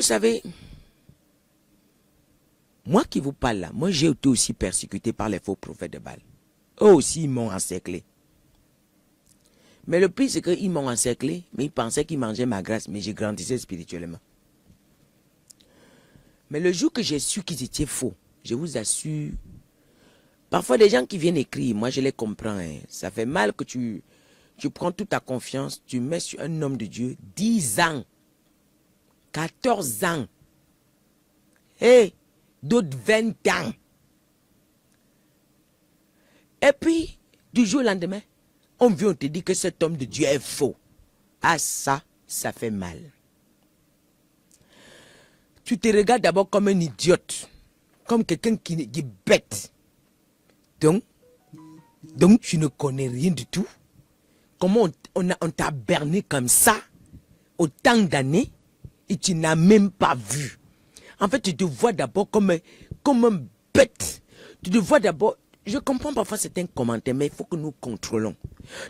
savez, moi qui vous parle là, moi j'ai été aussi persécuté par les faux prophètes de Baal. Eux aussi, ils m'ont encerclé. Mais le pire, c'est qu'ils m'ont encerclé, mais ils pensaient qu'ils mangeaient ma grâce, mais j'ai grandissé spirituellement. Mais le jour que j'ai su qu'ils étaient faux, je vous assure, parfois des gens qui viennent écrire, moi je les comprends, hein. Ça fait mal que tu prends toute ta confiance, tu mets sur un homme de Dieu 10 ans, 14 ans, et d'autres 20 ans. Et puis, du jour au lendemain, on vient, on te dit que cet homme de Dieu est faux. Ah ça fait mal. Tu te regardes d'abord comme un idiote, comme quelqu'un qui est bête. Donc, tu ne connais rien du tout. Comment on t'a berné comme ça, autant d'années, et tu n'as même pas vu. En fait, tu te vois d'abord comme un bête. Tu te vois d'abord, je comprends parfois certains commentaires, mais il faut que nous contrôlons.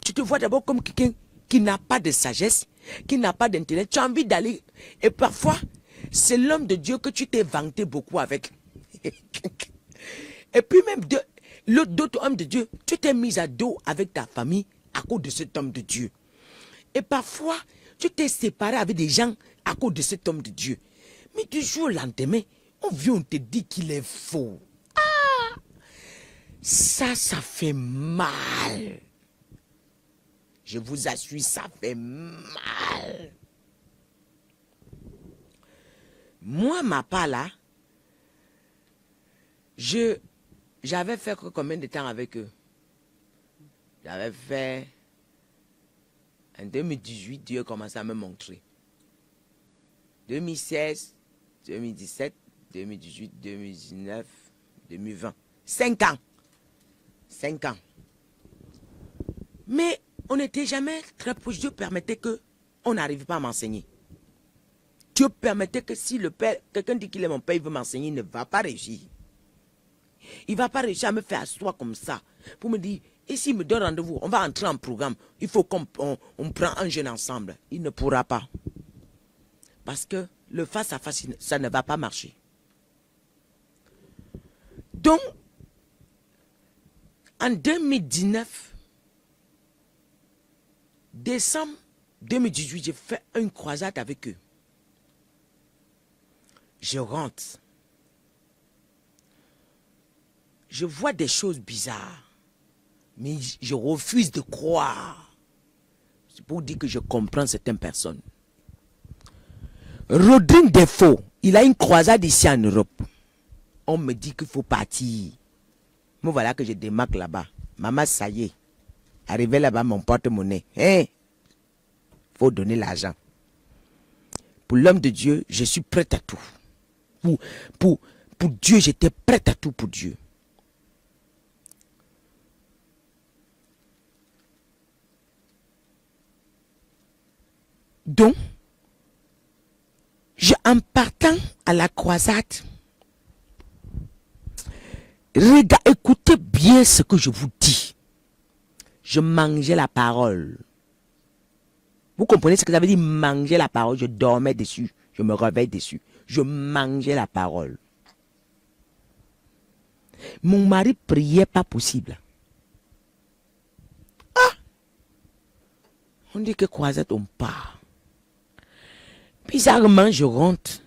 Tu te vois d'abord comme quelqu'un qui n'a pas de sagesse, qui n'a pas d'intellect. Tu as envie d'aller, et parfois, c'est l'homme de Dieu que tu t'es vanté beaucoup avec. Et puis même d'autres hommes de Dieu, tu t'es mis à dos avec ta famille à cause de cet homme de Dieu. Et parfois, tu t'es séparé avec des gens à cause de cet homme de Dieu. Mais du jour au lendemain, on vient, on te dit qu'il est faux. Ah! Ça fait mal. Je vous assure, ça fait mal. Moi, ma part là, j'avais fait combien de temps avec eux? J'avais fait... En 2018, Dieu a commencé à me montrer. 2016, 2017, 2018, 2019, 2020. 5 ans. 5 ans. Mais on n'était jamais très proche. Dieu permettait qu'on n'arrive pas à m'enseigner. Dieu permettait que si le père, quelqu'un dit qu'il est mon père, il veut m'enseigner, il ne va pas réussir. Il ne va pas réussir à me faire asseoir comme ça. Pour me dire, et s'il me donne rendez-vous, on va entrer en programme. Il faut qu'on prend un jeune ensemble. Il ne pourra pas. Parce que le face à face, ça ne va pas marcher. Donc, en 2019, décembre 2018, j'ai fait une croisade avec eux. Je rentre. Je vois des choses bizarres. Mais je refuse de croire. C'est pour dire que je comprends certaines personnes. Rodrigue Defo, il a une croisade ici en Europe. On me dit qu'il faut partir. Me voilà que je démarque là-bas. Maman, ça y est. Arrivé là-bas, mon porte-monnaie. Hein? Faut donner l'argent. Pour l'homme de Dieu, je suis prêt à tout. Pour Dieu, j'étais prêt à tout pour Dieu. Donc, en partant à la croisade, écoutez bien ce que je vous dis. Je mangeais la parole. Vous comprenez ce que ça veut dire manger la parole? Je dormais dessus. Je me réveille dessus. Je mangeais la parole. Mon mari priait pas possible. Ah! On dit que croisade, on part. Bizarrement, je rentre.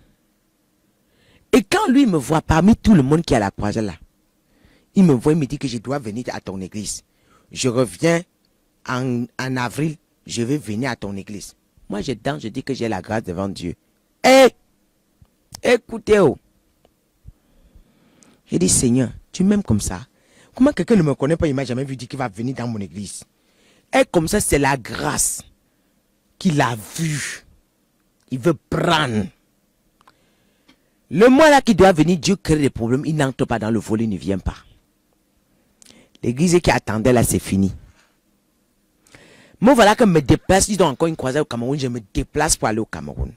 Et quand lui me voit parmi tout le monde qui est à la croisade là, il me voit, il me dit que je dois venir à ton église. Je reviens en avril, je vais venir à ton église. Moi, je danse, je dis que j'ai la grâce devant Dieu. Écoutez, oh. J'ai dit, Seigneur, tu m'aimes comme ça? Comment quelqu'un ne me connaît pas, il ne m'a jamais vu dire qu'il va venir dans mon église? Et comme ça, c'est la grâce qu'il a vue. Il veut prendre. Le mois là qui doit venir, Dieu crée des problèmes. Il n'entre pas dans le vol, il ne vient pas. L'église qui attendait là, c'est fini. Moi voilà que je me déplace. Ils ont encore une croisade au Cameroun. Je me déplace pour aller au Cameroun.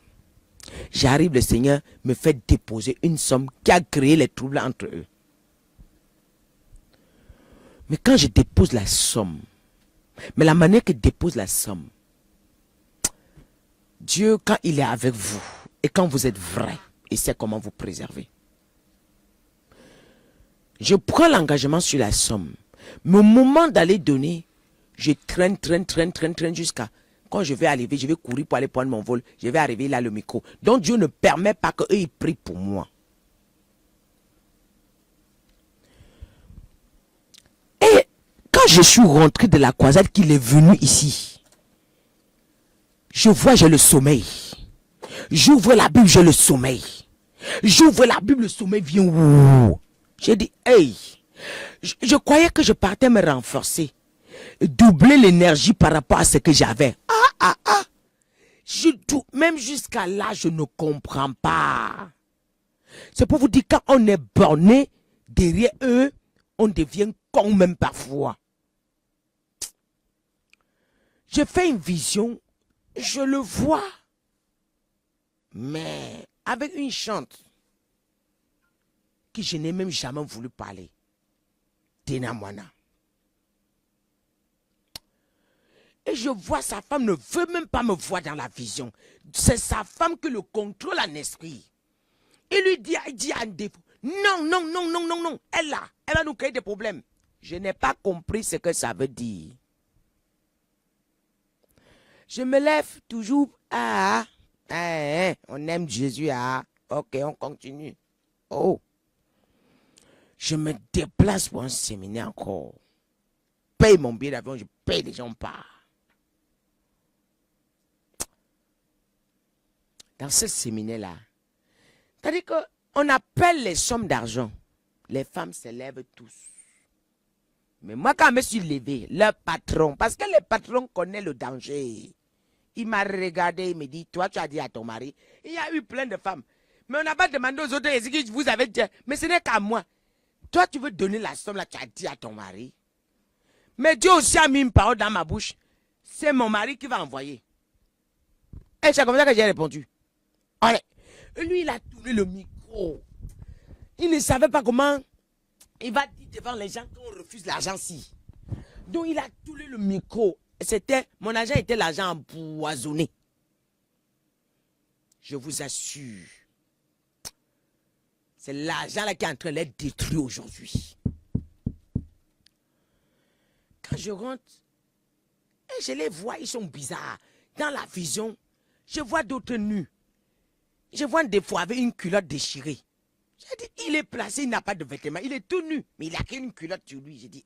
J'arrive, le Seigneur me fait déposer une somme qui a créé les troubles entre eux. Mais quand je dépose la somme, mais la manière que je dépose la somme, Dieu, quand il est avec vous, et quand vous êtes vrai, il sait comment vous préserver. Je prends l'engagement sur la somme. Mais au moment d'aller donner, je traîne jusqu'à... Quand je vais arriver, je vais courir pour aller prendre mon vol. Je vais arriver là, le micro. Donc Dieu ne permet pas qu'eux, ils prient pour moi. Et quand je suis rentré de la croisade, qu'il est venu ici, je vois, j'ai le sommeil. J'ouvre la Bible, j'ai le sommeil. J'ouvre la Bible, le sommeil vient. Ouh. J'ai dit, hey, je croyais que je partais me renforcer. Doubler l'énergie par rapport à ce que j'avais. Même jusqu'à là, je ne comprends pas. C'est pour vous dire, quand on est borné, derrière eux, on devient con même parfois. Je fais une vision, je le vois, mais avec une chante que je n'ai même jamais voulu parler. Tina Moana. Et je vois sa femme ne veut même pas me voir dans la vision. C'est sa femme qui le contrôle en esprit. Il lui dit à un défaut, non. Elle va nous créer des problèmes. Je n'ai pas compris ce que ça veut dire. Je me lève toujours. On aime Jésus. Ok, on continue. Oh. Je me déplace pour un séminaire encore. Paye mon billet d'avion, je paye les gens pas. Dans ce séminaire-là, c'est-à-dire qu'on appelle les sommes d'argent. Les femmes se lèvent tous. Mais moi, quand je me suis levé, le patron, parce que le patron connaît le danger, il m'a regardé, il me dit, toi, tu as dit à ton mari, il y a eu plein de femmes. Mais on n'a pas demandé aux autres, est-ce que vous avez dit, mais ce n'est qu'à moi. Toi, tu veux donner la somme, là, tu as dit à ton mari. Mais Dieu aussi a mis une parole dans ma bouche. C'est mon mari qui va envoyer. Et c'est comme ça que j'ai répondu. Allez. Lui, il a tourné le micro. Il ne savait pas comment il va dire devant les gens qu'on refuse l'argent-ci. Donc, il a tourné le micro. Mon argent était l'argent empoisonné. Je vous assure. C'est l'argent là qui est en train d'être détruit aujourd'hui. Quand je rentre, et je les vois, ils sont bizarres. Dans la vision, je vois d'autres nus. Je vois des fois avec une culotte déchirée. J'ai dit, il est placé, il n'a pas de vêtements, il est tout nu, mais il a qu'une culotte sur lui. J'ai dit,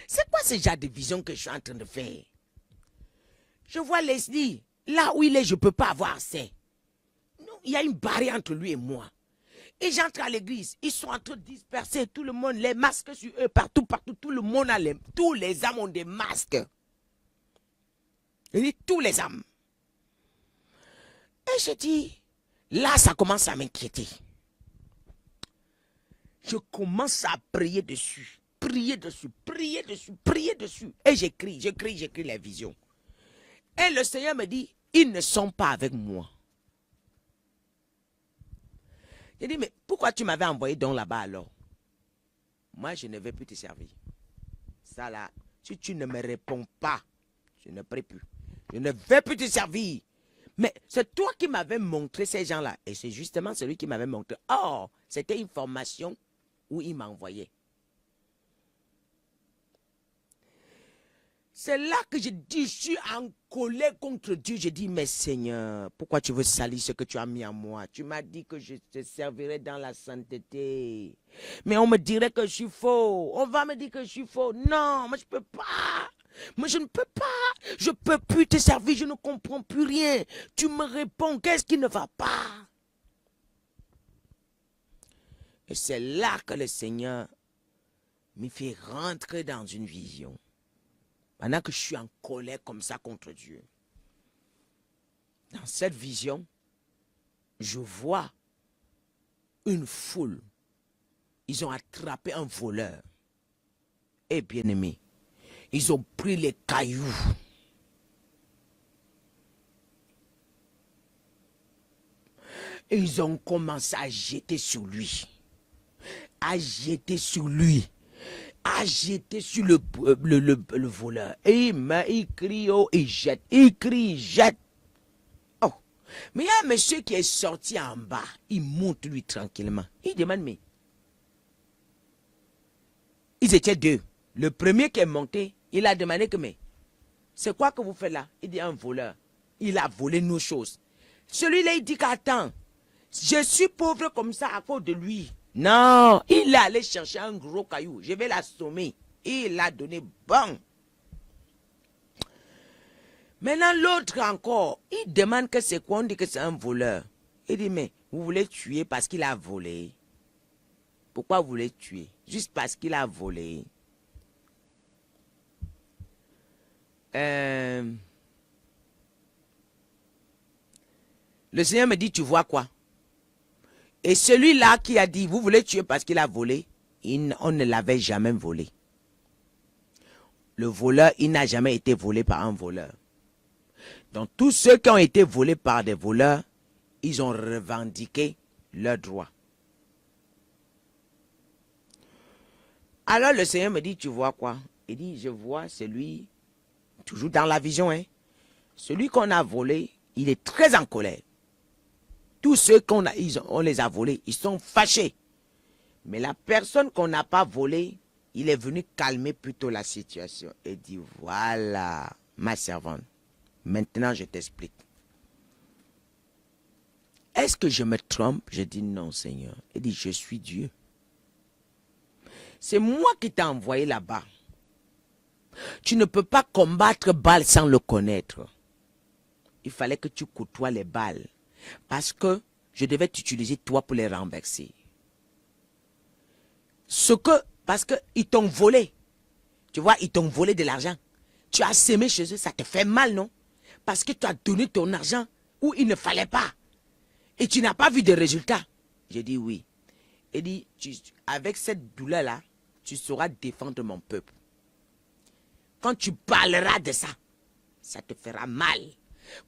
c'est quoi ce genre de vision que je suis en train de faire? Je vois Leslie, là où il est, je ne peux pas avoir accès. Non, il y a une barrière entre lui et moi. Et j'entre à l'église, ils sont en train de disperser, tout le monde, les masques sur eux, partout, tout le monde a tous les âmes ont des masques. Je dis, tous les âmes. Et je dis, là, ça commence à m'inquiéter. Je commence à prier dessus. Et j'écris les visions. Et le Seigneur me dit, ils ne sont pas avec moi. J'ai dit, mais pourquoi tu m'avais envoyé donc là-bas alors? Moi, je ne vais plus te servir. Ça là, si tu ne me réponds pas, je ne prie plus. Je ne vais plus te servir. Mais c'est toi qui m'avais montré ces gens-là. Et c'est justement celui qui m'avait montré. Oh, c'était une formation où il m'envoyait. C'est là que je dis, je suis en colère contre Dieu. Je dis, mais Seigneur, pourquoi tu veux salir ce que tu as mis en moi? Tu m'as dit que je te servirai dans la sainteté. Mais on me dirait que je suis faux. On va me dire que je suis faux. Non, moi je ne peux pas. Moi je ne peux pas. Je ne peux plus te servir, je ne comprends plus rien. Tu me réponds, qu'est-ce qui ne va pas? Et c'est là que le Seigneur me fait rentrer dans une vision. Pendant que je suis en colère comme ça contre Dieu. Dans cette vision, je vois une foule. Ils ont attrapé un voleur. Et bien aimé, ils ont pris les cailloux. Et ils ont commencé à jeter sur lui. À jeter sur lui. À jeter sur le voleur. Et il crie, oh, il jette. Il crie, il jette. Oh, Mais il y a un monsieur qui est sorti en bas. Il monte lui tranquillement. Il demande, mais... Ils étaient deux. Le premier qui est monté, il a demandé que, mais... C'est quoi que vous faites là? Il dit, un voleur. Il a volé nos choses. Celui-là, il dit qu'attends, je suis pauvre comme ça à cause de lui. Non, il est allé chercher un gros caillou. Je vais l'assommer. Il l'a donné bon. Maintenant, l'autre encore, il demande que c'est quoi? On dit que c'est un voleur. Il dit, mais vous voulez tuer parce qu'il a volé. Pourquoi vous voulez tuer? Juste parce qu'il a volé. Le Seigneur me dit, tu vois quoi? Et celui-là qui a dit, vous voulez tuer parce qu'il a volé, on ne l'avait jamais volé. Le voleur, il n'a jamais été volé par un voleur. Donc tous ceux qui ont été volés par des voleurs, ils ont revendiqué leurs droits. Alors le Seigneur me dit, tu vois quoi? Il dit, je vois celui, toujours dans la vision, hein, celui qu'on a volé, il est très en colère. Tous ceux on les a volés, ils sont fâchés. Mais la personne qu'on n'a pas volée, il est venu calmer plutôt la situation. Et dit, voilà, ma servante, maintenant je t'explique. Est-ce que je me trompe? Je dis non, Seigneur. Il dit, je suis Dieu. C'est moi qui t'ai envoyé là-bas. Tu ne peux pas combattre Baal sans le connaître. Il fallait que tu côtoies les Baals. Parce que je devais t'utiliser toi pour les renverser. Parce qu'ils t'ont volé. Tu vois, ils t'ont volé de l'argent. Tu as sémé chez eux, ça te fait mal, non? Parce que tu as donné ton argent où il ne fallait pas. Et tu n'as pas vu de résultats. J'ai dit oui. Il dit, avec cette douleur-là, tu sauras défendre mon peuple. Quand tu parleras de ça, ça te fera mal.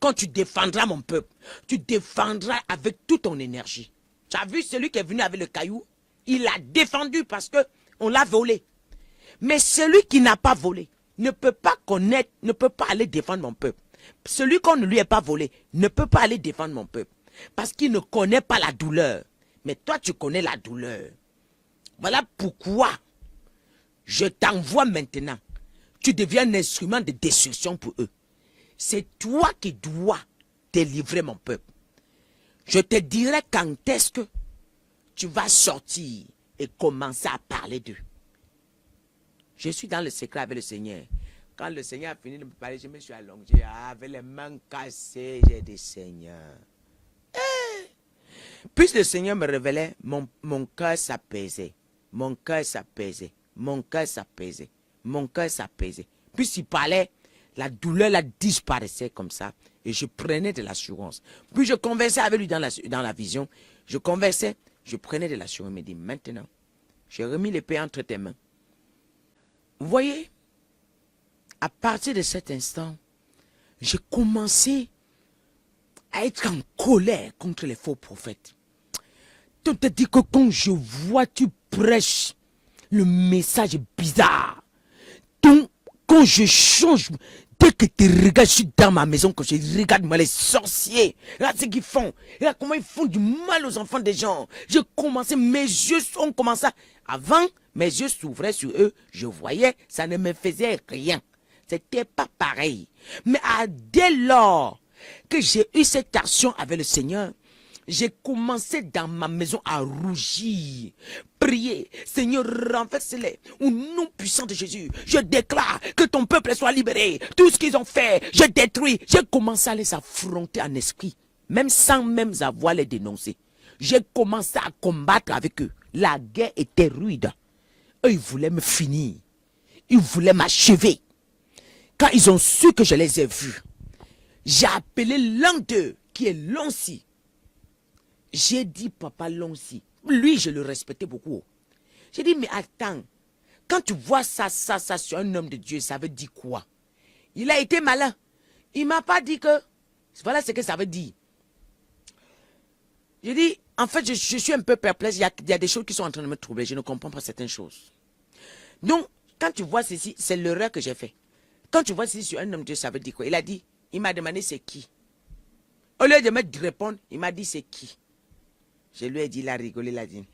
Quand tu défendras mon peuple, tu défendras avec toute ton énergie. Tu as vu celui qui est venu avec le caillou? Il a défendu parce qu'on l'a volé. Mais celui qui n'a pas volé ne peut pas connaître, ne peut pas aller défendre mon peuple. Celui qu'on ne lui est pas volé ne peut pas aller défendre mon peuple. Parce qu'il ne connaît pas la douleur. Mais toi, tu connais la douleur. Voilà pourquoi je t'envoie maintenant. Tu deviens un instrument de destruction pour eux. C'est toi qui dois délivrer mon peuple. Je te dirai quand est-ce que tu vas sortir et commencer à parler d'eux. Je suis dans le secret avec le Seigneur. Quand le Seigneur a fini de me parler, je me suis allongé avec les mains cassées. J'ai dit, Seigneur. Puis le Seigneur me révélait, mon cœur s'apaisait. Mon cœur s'apaisait. Mon cœur s'apaisait. Mon cœur s'apaisait. Puis il parlait, la douleur la disparaissait comme ça. Et je prenais de l'assurance. Puis je conversais avec lui dans la vision. Je conversais, je prenais de l'assurance. Il me dit, maintenant, j'ai remis l'épée entre tes mains. Vous voyez, à partir de cet instant, j'ai commencé à être en colère contre les faux prophètes. Tu te dis que quand je vois, tu prêches le message bizarre. Donc, quand je change, dès que tu regardes, je suis dans ma maison, quand je regarde moi, les sorciers, regarde ce qu'ils font, regarde comment ils font du mal aux enfants des gens. J'ai commencé, mes yeux ont commencé. Avant, mes yeux s'ouvraient sur eux, je voyais, ça ne me faisait rien. C'était pas pareil. Mais dès lors que j'ai eu cette action avec le Seigneur, j'ai commencé dans ma maison à rougir, prier, Seigneur, renverse-les au nom puissant de Jésus. Je déclare que ton peuple soit libéré. Tout ce qu'ils ont fait, je détruis. J'ai commencé à les affronter en esprit, même sans même avoir les dénoncer. J'ai commencé à combattre avec eux. La guerre était rude. Eux, ils voulaient me finir. Ils voulaient m'achever. Quand ils ont su que je les ai vus, j'ai appelé l'un d'eux, qui est Lonsi. J'ai dit, papa Lonsi, lui, je le respectais beaucoup. J'ai dit, mais attends, quand tu vois ça sur un homme de Dieu, ça veut dire quoi? Il a été malin. Il ne m'a pas dit que, voilà ce que ça veut dire. J'ai dit, en fait, je suis un peu perplexe. Il y a des choses qui sont en train de me troubler. Je ne comprends pas certaines choses. Donc, quand tu vois ceci, c'est l'erreur que j'ai fait. Quand tu vois ceci sur un homme de Dieu, ça veut dire quoi? Il a dit, il m'a demandé c'est qui. Au lieu de me répondre, il m'a dit c'est qui? Je lui ai dit, il a rigolé, il a dit,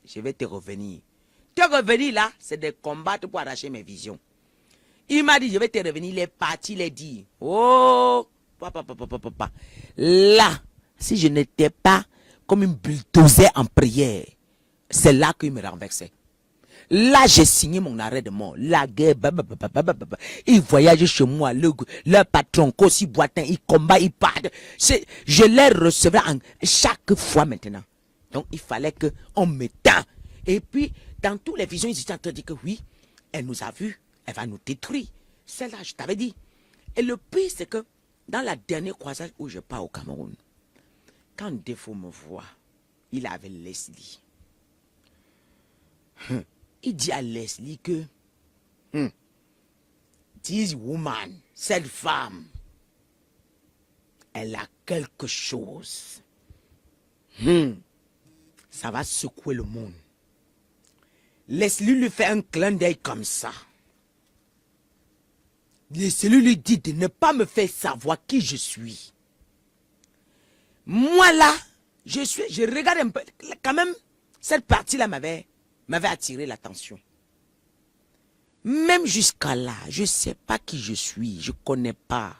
je vais te revenir. Te revenir là, c'est de combattre pour arracher mes visions. Il m'a dit, je vais te revenir, il est parti, il a dit, oh, papa. Là, si je n'étais pas comme une bulldozer en prière, c'est là qu'il me renversait. Là, j'ai signé mon arrêt de mort. La guerre, ils voyagent chez moi. Leur patron, Kossi Boitin, il combat, il part. Je les recevais chaque fois maintenant. Donc, il fallait qu'on me tend. Et puis, dans toutes les visions, ils étaient en train de dire que oui, elle nous a vus, elle va nous détruire. C'est là, je t'avais dit. Et le pire, c'est que dans la dernière croisade où je pars au Cameroun, quand Défaut me voit, il avait Leslie. Il dit à Leslie que this woman, cette femme, elle a quelque chose. Ça va secouer le monde. Leslie lui fait un clin d'œil comme ça. Leslie lui dit de ne pas me faire savoir qui je suis. Moi là, je regarde un peu, quand même, cette partie-là m'avait attiré l'attention. Même jusqu'à là, je ne sais pas qui je suis, je ne connais pas.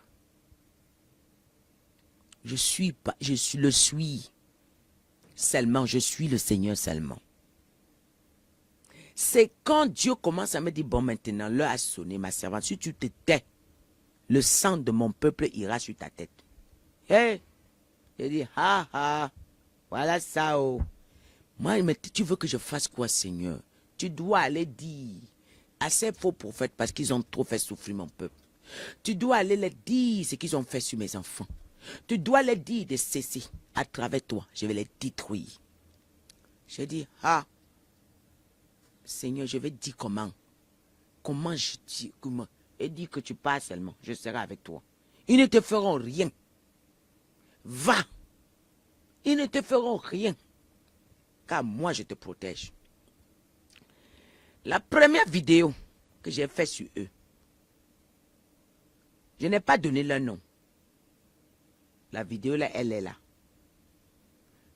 Je suis seulement, je suis le Seigneur seulement. C'est quand Dieu commence à me dire, bon maintenant, l'heure a sonné, ma servante, si tu te tais, le sang de mon peuple ira sur ta tête. Hey, j'ai dit, voilà ça, oh. Moi, il me dit, tu veux que je fasse quoi, Seigneur? Tu dois aller dire à ces faux prophètes, parce qu'ils ont trop fait souffrir mon peuple. Tu dois aller leur dire ce qu'ils ont fait sur mes enfants. Tu dois leur dire de cesser. À travers toi, je vais les détruire. J'ai dit, Seigneur, je vais dire comment. Comment je dis, comment? Et dis que tu pars seulement, je serai avec toi. Ils ne te feront rien. Va. Ils ne te feront rien. Car moi, je te protège. La première vidéo que j'ai faite sur eux, je n'ai pas donné leur nom. La vidéo là, elle est là.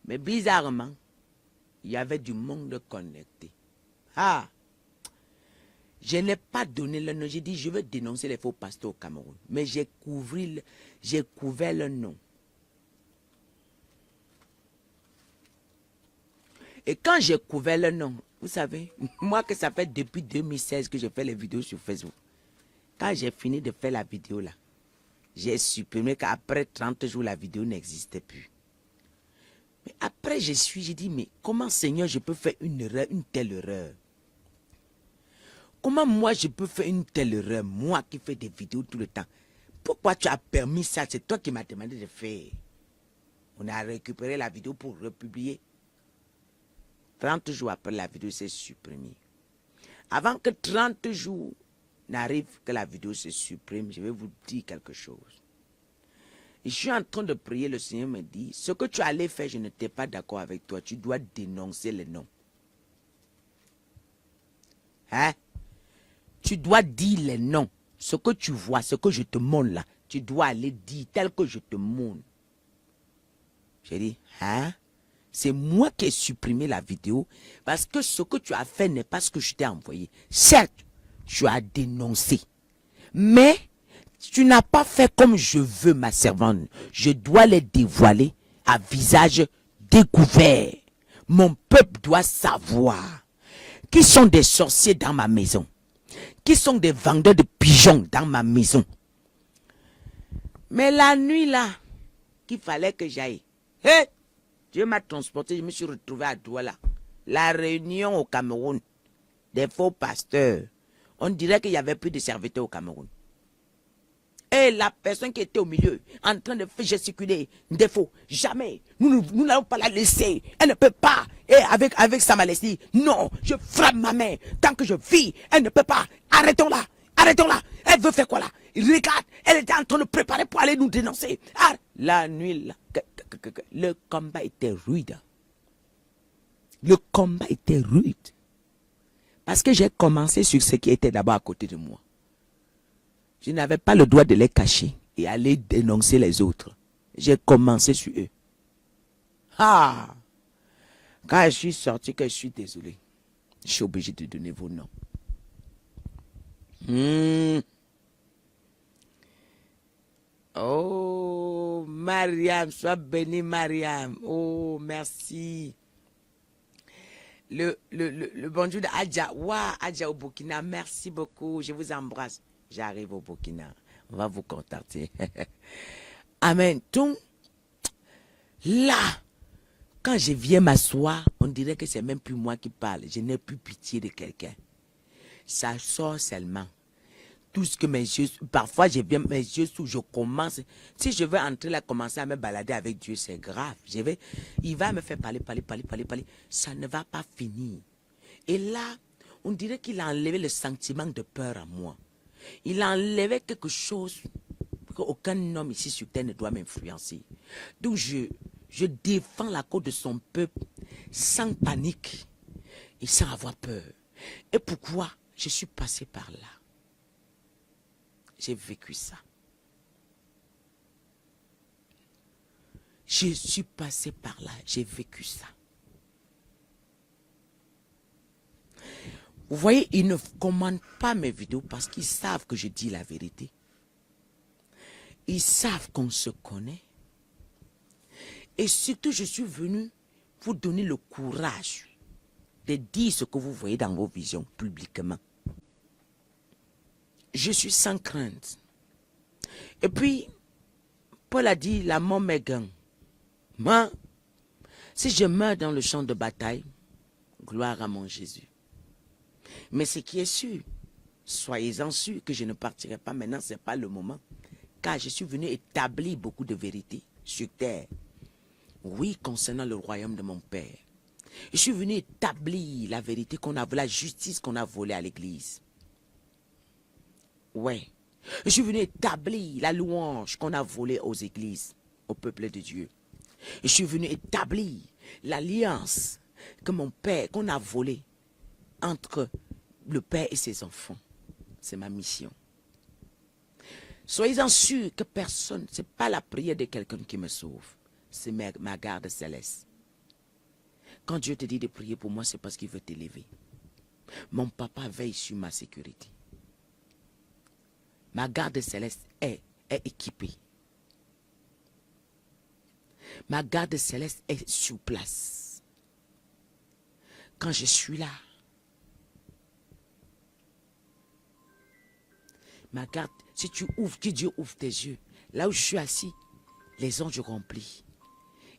Mais bizarrement, il y avait du monde connecté. Je n'ai pas donné leur nom. J'ai dit, je veux dénoncer les faux pasteurs au Cameroun. Mais j'ai couvert leur nom. Et quand j'ai couvert le nom, vous savez, moi que ça fait depuis 2016 que je fais les vidéos sur Facebook. Quand j'ai fini de faire la vidéo là, j'ai supprimé qu'après 30 jours, la vidéo n'existait plus. Mais après, j'ai dit, mais comment Seigneur, je peux faire une erreur, une telle erreur? Comment moi, je peux faire une telle erreur, moi qui fais des vidéos tout le temps? Pourquoi tu as permis ça? C'est toi qui m'as demandé de faire. On a récupéré la vidéo pour republier. 30 jours après, la vidéo s'est supprimée. Avant que 30 jours n'arrivent, que la vidéo se supprime, je vais vous dire quelque chose. Je suis en train de prier, le Seigneur me dit, ce que tu allais faire, je n'étais pas d'accord avec toi. Tu dois dénoncer les noms. Tu dois dire les noms. Ce que tu vois, ce que je te montre là, tu dois aller dire tel que je te montre. J'ai dit, c'est moi qui ai supprimé la vidéo parce que ce que tu as fait n'est pas ce que je t'ai envoyé. Certes, tu as dénoncé, mais tu n'as pas fait comme je veux, ma servante. Je dois les dévoiler à visage découvert. Mon peuple doit savoir qui sont des sorciers dans ma maison, qui sont des vendeurs de pigeons dans ma maison. Mais la nuit là, qu'il fallait que j'aille, Dieu m'a transporté, je me suis retrouvé à Douala. La réunion au Cameroun des faux pasteurs. On dirait qu'il n'y avait plus de serviteurs au Cameroun. Et la personne qui était au milieu, en train de faire gesticuler des faux, jamais, nous n'allons pas la laisser. Elle ne peut pas. Et avec sa maladie, non, je frappe ma main. Tant que je vis, elle ne peut pas. Arrêtons-la, arrêtons-la. Elle veut faire quoi là? Regarde, elle était en train de préparer pour aller nous dénoncer. La nuit, là, le combat était rude. Le combat était rude. Parce que j'ai commencé sur ce qui était d'abord à côté de moi. Je n'avais pas le droit de les cacher et aller dénoncer les autres. J'ai commencé sur eux. Ah! Quand je suis sorti, que je suis désolé, je suis obligé de donner vos noms. Oh, Mariam, sois bénie, Mariam. Oh, merci. Le bonjour de Adja. Waouh, Adja au Burkina, merci beaucoup. Je vous embrasse. J'arrive au Burkina. On va vous contacter. Amen. Donc, là, quand je viens m'asseoir, on dirait que c'est même plus moi qui parle. Je n'ai plus pitié de quelqu'un. Ça sort seulement. Tout ce que mes yeux, parfois je viens, mes yeux sous, je commence. Si je veux entrer là, commencer à me balader avec Dieu, c'est grave. Il va me faire parler. Ça ne va pas finir. Et là, on dirait qu'il a enlevé le sentiment de peur à moi. Il a enlevé quelque chose qu'aucun homme ici sur terre ne doit m'influencer. Donc je défends la cause de son peuple sans panique et sans avoir peur. Et pourquoi je suis passé par là? J'ai vécu ça. Je suis passé par là, j'ai vécu ça. Vous voyez, ils ne commandent pas mes vidéos parce qu'ils savent que je dis la vérité. Ils savent qu'on se connaît. Et surtout, je suis venu vous donner le courage de dire ce que vous voyez dans vos visions publiquement. Je suis sans crainte. Et puis, Paul a dit, la mort m'égane. Moi, si je meurs dans le champ de bataille, gloire à mon Jésus. Mais ce qui est sûr, soyez-en sûrs que je ne partirai pas maintenant, ce n'est pas le moment. Car je suis venu établir beaucoup de vérités sur terre. Oui, concernant le royaume de mon Père. Je suis venu établir la vérité qu'on a volée, la justice qu'on a volée à l'église. Ouais. Je suis venu établir la louange qu'on a volée aux églises, au peuple de Dieu. Je suis venu établir l'alliance que mon Père, qu'on a volée entre le Père et ses enfants. C'est ma mission. Soyez-en sûrs que personne, ce n'est pas la prière de quelqu'un qui me sauve. C'est ma garde céleste. Quand Dieu te dit de prier pour moi, c'est parce qu'il veut t'élever. Mon papa veille sur ma sécurité. Ma garde céleste est équipée. Ma garde céleste est sur place. Quand je suis là, ma garde, si tu ouvres, que Dieu ouvre tes yeux, là où je suis assis, les anges remplissent.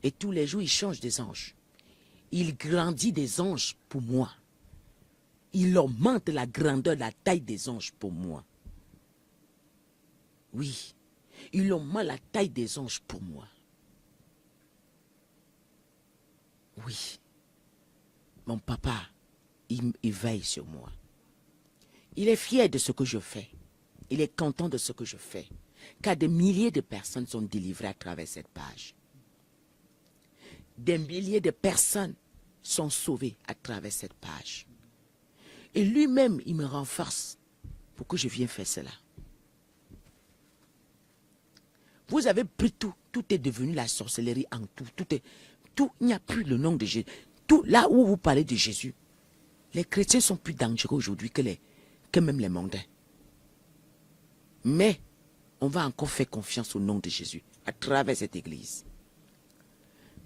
Et tous les jours, il change des anges. Il grandit des anges pour moi. Il augmente la grandeur, la taille des anges pour moi. Oui, il augmente la taille des anges pour moi. Oui, mon papa, il veille sur moi. Il est fier de ce que je fais. Il est content de ce que je fais. Car des milliers de personnes sont délivrées à travers cette page. Des milliers de personnes sont sauvées à travers cette page. Et lui-même, il me renforce pour que je vienne faire cela. Vous avez pris tout. Tout est devenu la sorcellerie en tout. Tout, il n'y a plus le nom de Jésus. Tout, là où vous parlez de Jésus, les chrétiens sont plus dangereux aujourd'hui que même les mondains. Mais, on va encore faire confiance au nom de Jésus à travers cette église.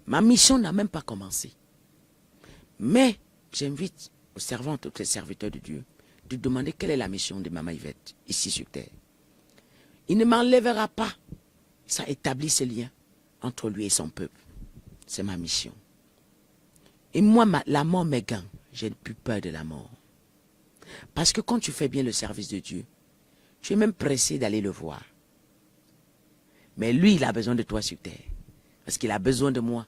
Ma mission n'a même pas commencé. Mais, j'invite aux servantes, aux serviteurs de Dieu, de demander quelle est la mission de Maman Yvette, ici sur terre. Il ne m'enlèvera pas. Ça établit ce lien entre lui et son peuple. C'est ma mission. Et moi, la mort m'égane. J'ai plus peur de la mort. Parce que quand tu fais bien le service de Dieu, tu es même pressé d'aller le voir. Mais lui, il a besoin de toi sur terre. Parce qu'il a besoin de moi.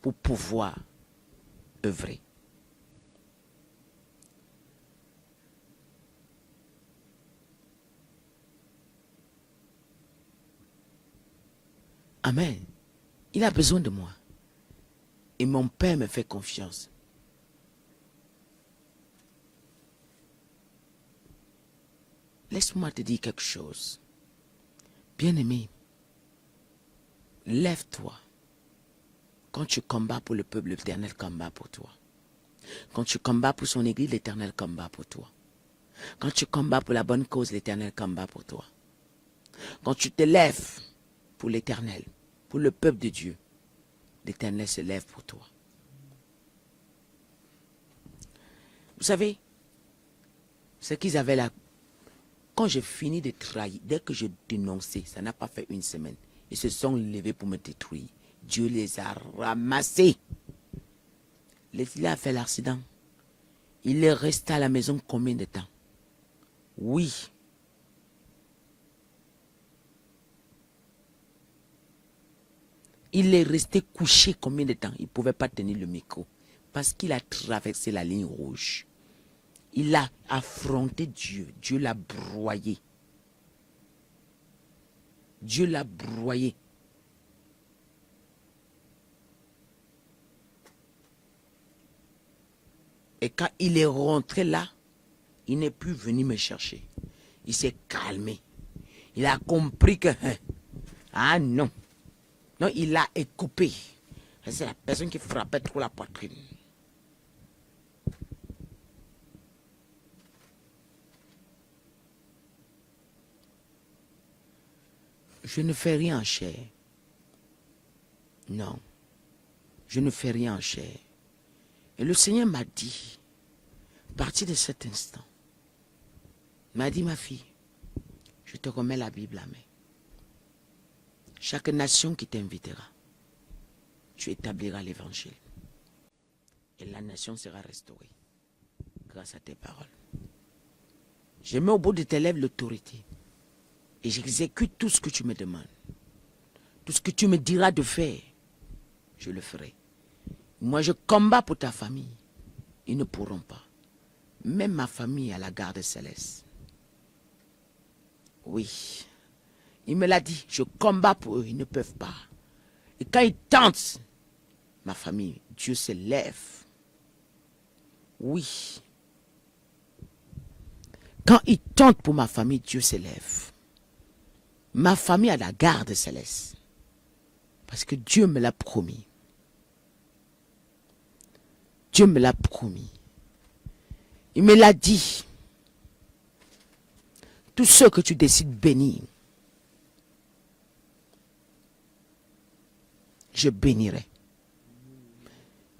Pour pouvoir œuvrer. Amen. Il a besoin de moi. Et mon Père me fait confiance. Laisse-moi te dire quelque chose. Bien-aimé, lève-toi. Quand tu combats pour le peuple, l'Éternel combat pour toi. Quand tu combats pour son église, l'Éternel combat pour toi. Quand tu combats pour la bonne cause, l'Éternel combat pour toi. Quand tu te lèves pour l'Éternel, pour le peuple de Dieu, l'Éternel se lève pour toi. Vous savez, ce qu'ils avaient là, quand j'ai fini de trahir, dès que je dénonçais, ça n'a pas fait une semaine, ils se sont levés pour me détruire. Dieu les a ramassés. Il a fait l'accident. Il est resté à la maison combien de temps? Oui. Il est resté couché combien de temps? Il ne pouvait pas tenir le micro. Parce qu'il a traversé la ligne rouge. Il a affronté Dieu. Dieu l'a broyé. Dieu l'a broyé. Et quand il est rentré là, il n'est plus venu me chercher. Il s'est calmé. Il a compris que... Ah non. Non, il a écoupé. C'est la personne qui frappait trop la poitrine. Je ne fais rien en chair. Non. Je ne fais rien en chair. Et le Seigneur m'a dit, à partir de cet instant, m'a dit, ma fille, je te remets la Bible à main. Chaque nation qui t'invitera, tu établiras l'évangile. Et la nation sera restaurée grâce à tes paroles. Je mets au bout de tes lèvres l'autorité. Et j'exécute tout ce que tu me demandes. Tout ce que tu me diras de faire, je le ferai. Moi, je combats pour ta famille. Ils ne pourront pas. Même ma famille à la garde céleste. Oui. Il me l'a dit. Je combats pour eux. Ils ne peuvent pas. Et quand ils tentent, ma famille, Dieu se lève. Oui. Quand ils tentent pour ma famille, Dieu se lève. Ma famille a la garde céleste. Parce que Dieu me l'a promis. Dieu me l'a promis. Il me l'a dit. Tous ceux que tu décides bénir, je bénirai.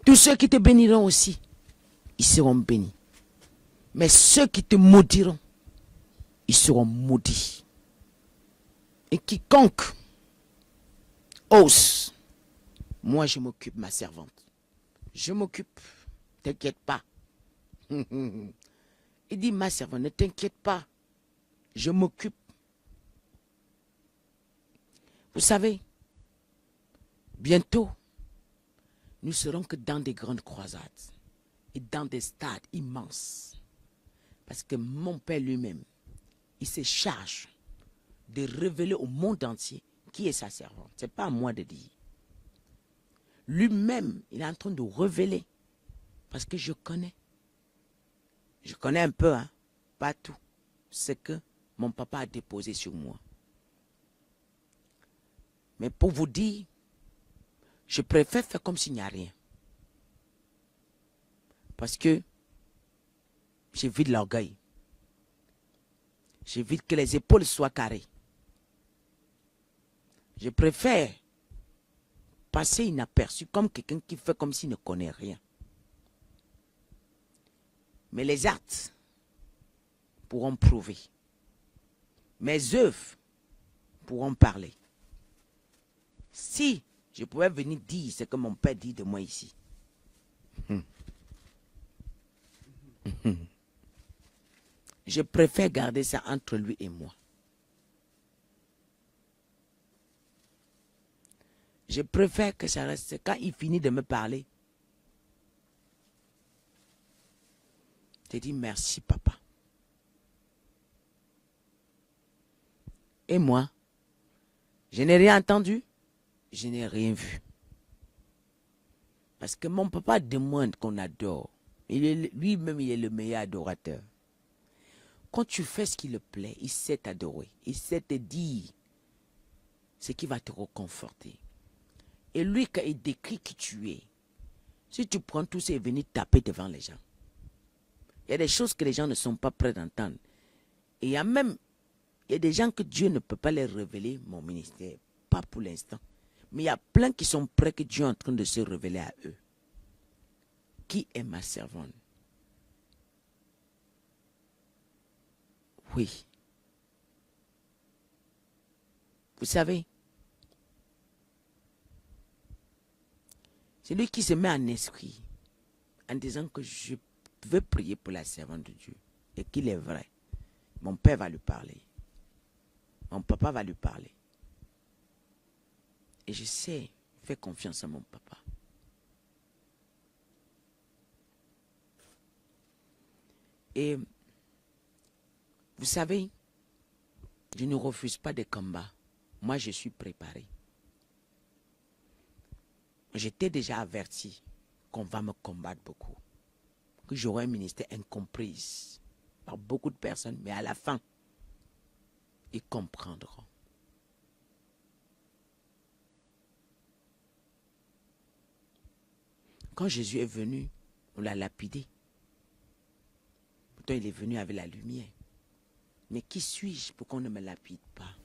Tous ceux qui te béniront aussi, ils seront bénis. Mais ceux qui te maudiront, ils seront maudits. Et quiconque ose, moi je m'occupe, ma servante. Je m'occupe, t'inquiète pas. Il dit, ma servante, ne t'inquiète pas. Je m'occupe. Vous savez, bientôt, nous serons que dans des grandes croisades et dans des stades immenses. Parce que mon Père lui-même, il se charge de révéler au monde entier qui est sa servante. Ce n'est pas à moi de dire. Lui-même, il est en train de révéler. Parce que je connais. Je connais un peu, hein, pas tout. Ce que mon papa a déposé sur moi. Mais pour vous dire, je préfère faire comme s'il n'y a rien. Parce que j'évite l'orgueil. J'évite que les épaules soient carrées. Je préfère passer inaperçu comme quelqu'un qui fait comme s'il ne connaît rien. Mais les actes pourront prouver. Mes œuvres pourront parler. Si je pouvais venir dire ce que mon père dit de moi ici. Je préfère garder ça entre lui et moi. Je préfère que ça reste. Quand il finit de me parler, je dis merci papa. Et moi, je n'ai rien entendu, je n'ai rien vu. Parce que mon papa demande qu'on adore. Lui-même, il est le meilleur adorateur. Quand tu fais ce qui le plaît, il sait t'adorer. Il sait te dire ce qui va te reconforter. Et lui, quand il décrit qui tu es, si tu prends tout ça et venir taper devant les gens, il y a des choses que les gens ne sont pas prêts d'entendre. Et il y a des gens que Dieu ne peut pas les révéler, mon ministère, pas pour l'instant. Mais il y a plein qui sont prêts que Dieu est en train de se révéler à eux. Qui est ma servante? Oui. Vous savez, c'est lui qui se met en esprit en disant que je veux prier pour la servante de Dieu et qu'il est vrai. Mon père va lui parler. Mon papa va lui parler. Et je sais, fais confiance à mon papa. Et vous savez, je ne refuse pas de combats. Moi, je suis préparé. J'étais déjà averti qu'on va me combattre beaucoup. Que j'aurai un ministère incompris par beaucoup de personnes. Mais à la fin, ils comprendront. Quand Jésus est venu, on l'a lapidé. Pourtant, il est venu avec la lumière. Mais qui suis-je pour qu'on ne me lapide pas?